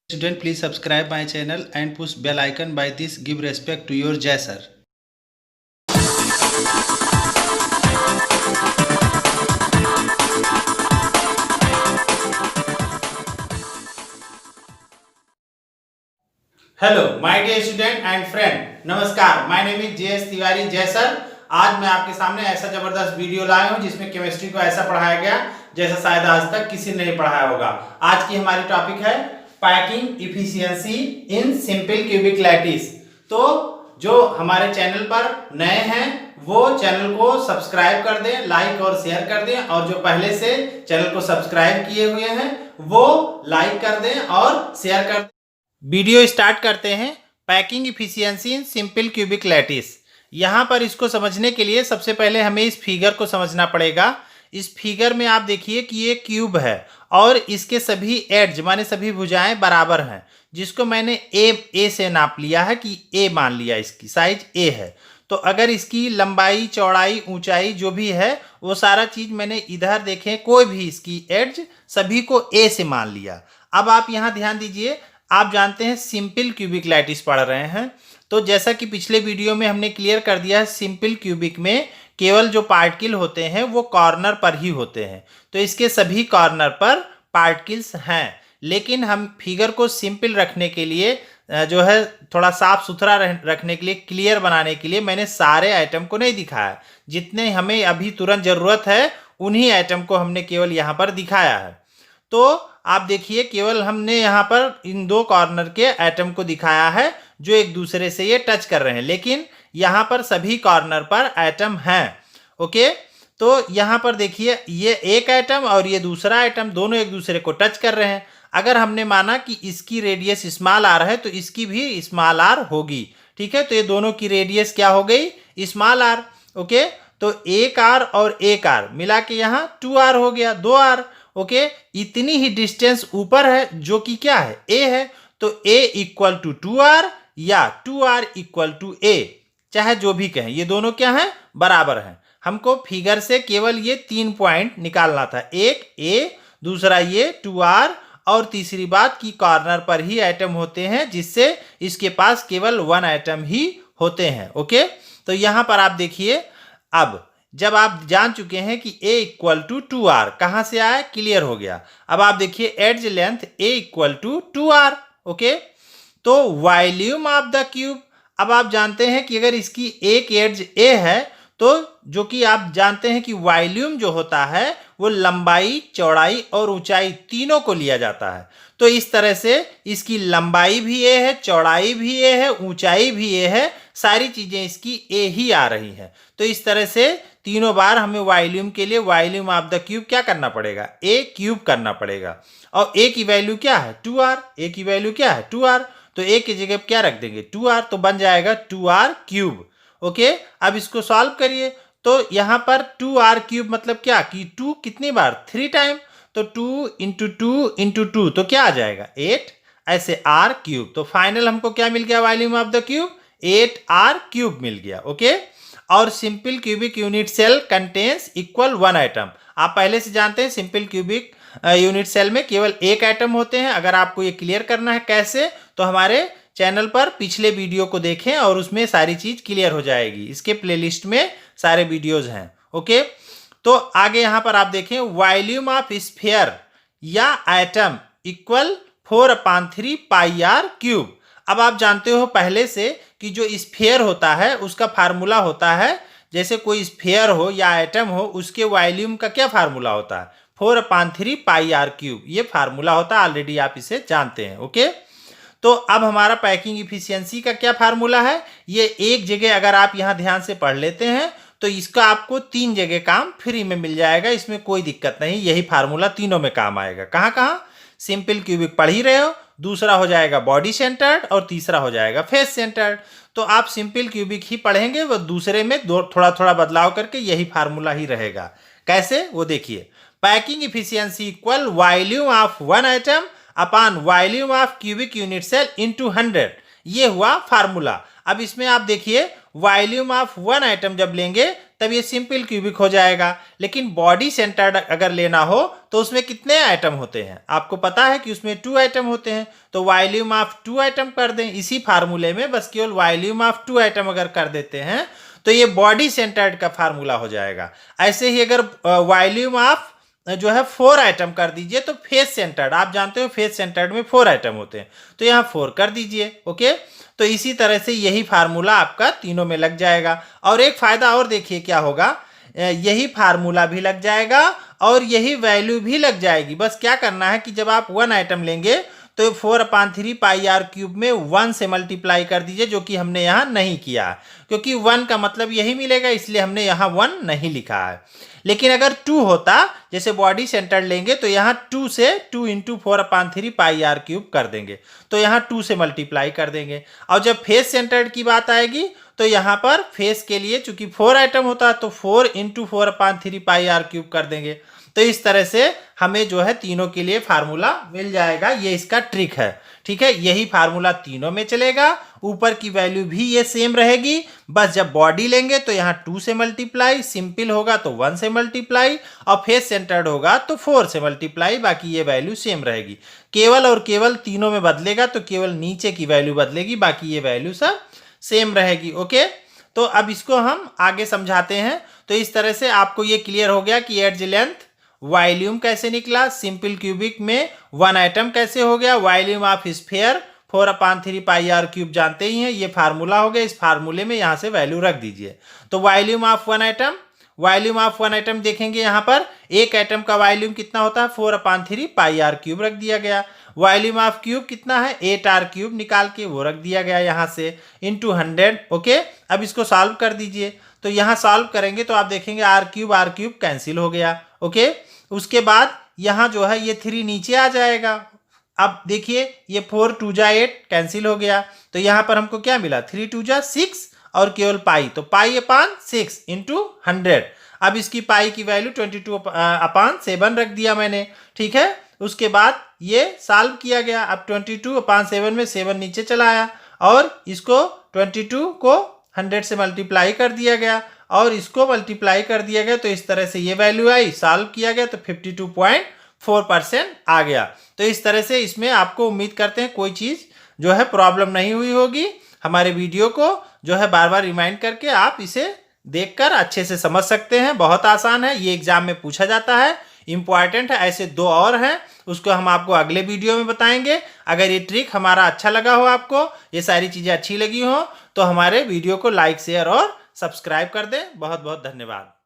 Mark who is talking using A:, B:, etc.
A: Student, please subscribe my channel and push bell icon. By this, give respect to your Jai sir. Hello my dear student and friend, नमस्कार। My name is JS Tiwari Jai sir. आज मैं आपके सामने ऐसा जबरदस्त video लाया हूं जिसमें केमिस्ट्री को ऐसा पढ़ाया गया जैसा शायद आज तक किसी ने नहीं पढ़ाया होगा। आज की हमारी टॉपिक है packing efficiency in simple cubic lattice. तो जो हमारे चैनल पर नए हैं वो चैनल को सब्सक्राइब कर दें, लाइक और शेयर कर दें, और जो पहले से चैनल को सब्सक्राइब किए हुए हैं वो लाइक कर दें और शेयर कर दें। वीडियो स्टार्ट करते हैं। Packing efficiency in simple cubic lattice. यहाँ पर इसको समझने के लिए सबसे पहले हमें इस फिगर को समझना पड़ेगा। इस फिगर में आप देखिए कि ये क्यूब है और इसके सभी एड्ज माने सभी भुजाएं बराबर हैं, जिसको मैंने ए से नाप लिया है कि ए मान लिया, इसकी साइज ए है। तो अगर इसकी लंबाई, चौड़ाई, ऊंचाई जो भी है वो सारा चीज मैंने इधर देखें, कोई भी इसकी एड्ज सभी को ए से मान लिया। अब आप यहाँ ध्यान दीजिए, आप जानते हैं सिंपल क्यूबिक लैटिस पढ़ रहे हैं, तो जैसा कि पिछले वीडियो में हमने क्लियर कर दिया है, सिंपल क्यूबिक में केवल जो पार्टिकल होते हैं वो कॉर्नर पर ही होते हैं। तो इसके सभी कॉर्नर पर पार्टिकल्स हैं, लेकिन हम फिगर को सिंपल रखने के लिए जो है थोड़ा साफ सुथरा रखने के लिए, क्लियर बनाने के लिए मैंने सारे आइटम को नहीं दिखाया। जितने हमें अभी तुरंत ज़रूरत है उन्हीं आइटम को हमने केवल यहाँ पर दिखाया है। तो आप देखिए, केवल हमने यहाँ पर इन दो कॉर्नर के एटम को दिखाया है जो एक दूसरे से ये टच कर रहे हैं, लेकिन यहाँ पर सभी कॉर्नर पर एटम हैं। ओके, तो यहाँ पर देखिए ये एक एटम और ये दूसरा एटम दोनों एक दूसरे को टच कर रहे हैं। अगर हमने माना कि इसकी रेडियस स्मॉल आर है तो इसकी भी स्मॉल आर होगी। ठीक है, तो ये दोनों की रेडियस क्या हो गई? Small are. ओके, तो एक आर और एक आर मिला के यहाँ 2r हो गया, 2r। ओके, इतनी ही डिस्टेंस ऊपर है जो कि क्या है? a है। तो a इक्वल टू 2r या 2r इक्वल टू a, चाहे जो भी कहें, ये दोनों क्या हैं? बराबर हैं। हमको फिगर से केवल ये 3 पॉइंट निकालना था, एक a, दूसरा ये 2r, और तीसरी बात कि कॉर्नर पर ही एटम होते हैं, जिससे इसके पास केवल 1 एटम ही होते हैं। ओके, तो यहां पर आप देखिए, अब जब आप जान चुके हैं कि a इक्वल टू 2r कहाँ से आया, क्लियर हो गया। अब आप देखिए edge length a equal to 2r। Okay, तो वॉल्यूम ऑफ द क्यूब, अब आप जानते हैं कि अगर इसकी एक एड्ज a है तो जो कि आप जानते हैं कि वॉल्यूम जो होता है वो लंबाई, चौड़ाई और ऊंचाई तीनों को लिया जाता है। तो इस तरह से इसकी लंबाई भी a है, चौड़ाई भी a है, ऊंचाई भी a है, सारी चीजें इसकी a ही आ रही हैं। तो इस तरह से तीनों बार हमें वॉल्यूम के लिए वॉल्यूम ऑफ द क्यूब क्या करना पड़ेगा? a क्यूब करना पड़ेगा। और a की वैल्यू क्या है? 2r। a की वैल्यू क्या है? 2r। तो a की जगह क्या रख देंगे? 2r, तो बन जाएगा 2r क्यूब। ओके, अब इसको सॉल्व करिए। तो यहां पर 2r क्यूब मतलब क्या कि 2 कितनी बार? 3 टाइम। तो 2 इंटू 2 इंटू 2 तो क्या आ जाएगा? 8, ऐसे r क्यूब। तो फाइनल हमको क्या मिल गया? Volume of the cube 8r cube मिल गया। ओके, और simple cubic unit cell contains equal 1 atom. आप पहले से जानते हैं सिंपल क्यूबिक यूनिट सेल में केवल एक एटम होते हैं। अगर आपको ये क्लियर करना है कैसे, तो हमारे चैनल पर पिछले वीडियो को देखें और उसमें सारी चीज क्लियर हो जाएगी। इसके प्लेलिस्ट में सारे वीडियोज हैं। ओके, तो आगे यहां पर आप देखें, वॉल्यूम ऑफ स्फीयर या atom equal 4/3 pi R cube. अब आप जानते हो पहले से कि जो स्फीयर होता है उसका फार्मूला होता है, जैसे कोई स्फीयर हो या एटम हो उसके वॉल्यूम का क्या फार्मूला होता है? 4/3 पाई आर क्यूब, ये फार्मूला होता है, ऑलरेडी आप इसे जानते हैं। ओके, तो अब हमारा पैकिंग इफिशियंसी का क्या फार्मूला है? ये एक जगह अगर आप यहाँ ध्यान से पढ़ लेते हैं तो इसका आपको 3 जगह काम फ्री में मिल जाएगा, इसमें कोई दिक्कत नहीं। यही फार्मूला तीनों में काम आएगा। कहाँ कहाँ? सिंपल क्यूबिक पढ़ ही रहे हो, दूसरा हो जाएगा बॉडी सेंटर्ड और तीसरा हो जाएगा फेस सेंटर्ड। तो आप सिंपल क्यूबिक ही पढ़ेंगे, वो दूसरे में थोड़ा थोड़ा बदलाव करके यही फार्मूला ही रहेगा। कैसे? वो देखिए, packing efficiency equal volume of 1 atom upon volume of cubic unit cell into 100, ये हुआ फार्मूला। अब इसमें आप देखिए वॉल्यूम ऑफ 1 एटम जब लेंगे तब ये सिंपल क्यूबिक हो जाएगा। लेकिन बॉडी सेंटर्ड अगर लेना हो तो उसमें कितने आइटम होते हैं? आपको पता है कि उसमें 2 आइटम होते हैं, तो वॉल्यूम ऑफ 2 आइटम कर दें इसी फार्मूले में, बस केवल वॉल्यूम ऑफ 2 आइटम अगर कर देते हैं तो ये बॉडी सेंटर्ड का फार्मूला हो जाएगा। ऐसे ही अगर वॉल्यूम ऑफ जो है 4 आइटम कर दीजिए तो फेस सेंटर्ड, आप जानते हो फेस सेंटर्ड में 4 आइटम होते हैं, तो यहाँ 4 कर दीजिए। ओके, तो इसी तरह से यही फार्मूला आपका तीनों में लग जाएगा। और एक फायदा और देखिए क्या होगा, यही फार्मूला भी लग जाएगा और यही वैल्यू भी लग जाएगी। बस क्या करना है कि जब आप 1 आइटम लेंगे तो 4/3 पाई आर क्यूब में 1 से मल्टीप्लाई कर दीजिए, जो कि हमने यहाँ नहीं किया क्योंकि 1 का मतलब यही मिलेगा, इसलिए हमने यहाँ 1 नहीं लिखा है। लेकिन अगर 2 होता, जैसे बॉडी सेंटर लेंगे तो यहाँ 2 से 2 × 4/3 पाई आर क्यूब कर देंगे, तो यहाँ 2 से मल्टीप्लाई कर देंगे। और जब फेस सेंटर्ड की बात आएगी तो यहाँ पर फेस के लिए चूंकि 4 आइटम होता है तो 4 × 4/3 पाई आर क्यूब कर देंगे। तो इस तरह से हमें जो है तीनों के लिए फार्मूला मिल जाएगा। ये इसका ट्रिक है, ठीक है। यही फार्मूला तीनों में चलेगा, ऊपर की वैल्यू भी ये सेम रहेगी। बस जब बॉडी लेंगे तो यहाँ 2 से मल्टीप्लाई, सिंपल होगा तो 1 से मल्टीप्लाई, और फेस सेंटर्ड होगा तो 4 से मल्टीप्लाई, बाकी ये वैल्यू सेम रहेगी। केवल और केवल तीनों में बदलेगा तो केवल नीचे की वैल्यू बदलेगी, बाकी ये वैल्यू सब सेम रहेगी। ओके, तो अब इसको हम आगे समझाते हैं। तो इस तरह से आपको ये क्लियर हो गया कि एज लेंथ वॉल्यूम कैसे निकला, सिंपल क्यूबिक में 1 आइटम कैसे हो गया, volume of sphere 4/3 pi R cube जानते ही हैं, ये फार्मूला हो गया। इस फार्मूले में यहाँ से वैल्यू रख दीजिए। तो volume of 1 item, volume of 1 item देखेंगे यहाँ पर एक आइटम का वॉल्यूम कितना होता है, 4/3 पाई आर क्यूब रख दिया गया। वॉल्यूम ऑफ क्यूब कितना है, 8 आर क्यूब निकाल के वो रख दिया गया यहाँ से, इंटू 100। ओके, अब इसको सॉल्व कर दीजिए। तो यहाँ सॉल्व करेंगे तो आप देखेंगे आर क्यूब कैंसिल हो गया। ओके, उसके बाद यहाँ जो है ये 3 नीचे आ जाएगा। अब देखिए ये 4 2 जा 8 कैंसिल हो गया, तो यहाँ पर हमको क्या मिला, 3 2 जा 6 और केवल पाई, तो पाई/6 × 100। अब इसकी पाई की वैल्यू 22/7 रख दिया मैंने, ठीक है। उसके बाद ये सॉल्व किया गया। अब 22/7 में 7 नीचे चला आया और इसको 22 को 100 से मल्टीप्लाई कर दिया गया और इसको मल्टीप्लाई कर दिया गया, तो इस तरह से ये वैल्यू आई, सॉल्व किया गया तो 52.4% आ गया। तो इस तरह से इसमें आपको उम्मीद करते हैं कोई चीज़ जो है प्रॉब्लम नहीं हुई होगी। हमारे वीडियो को जो है बार बार रिमाइंड करके आप इसे देखकर अच्छे से समझ सकते हैं। बहुत आसान है, ये एग्जाम में पूछा जाता है, इंपॉर्टेंट है। ऐसे 2 और हैं, उसको हम आपको अगले वीडियो में बताएंगे। अगर ये ट्रिक हमारा अच्छा लगा हो, आपको ये सारी चीज़ें अच्छी लगी हो, तो हमारे वीडियो को लाइक शेयर और सब्सक्राइब कर दें। बहुत बहुत धन्यवाद।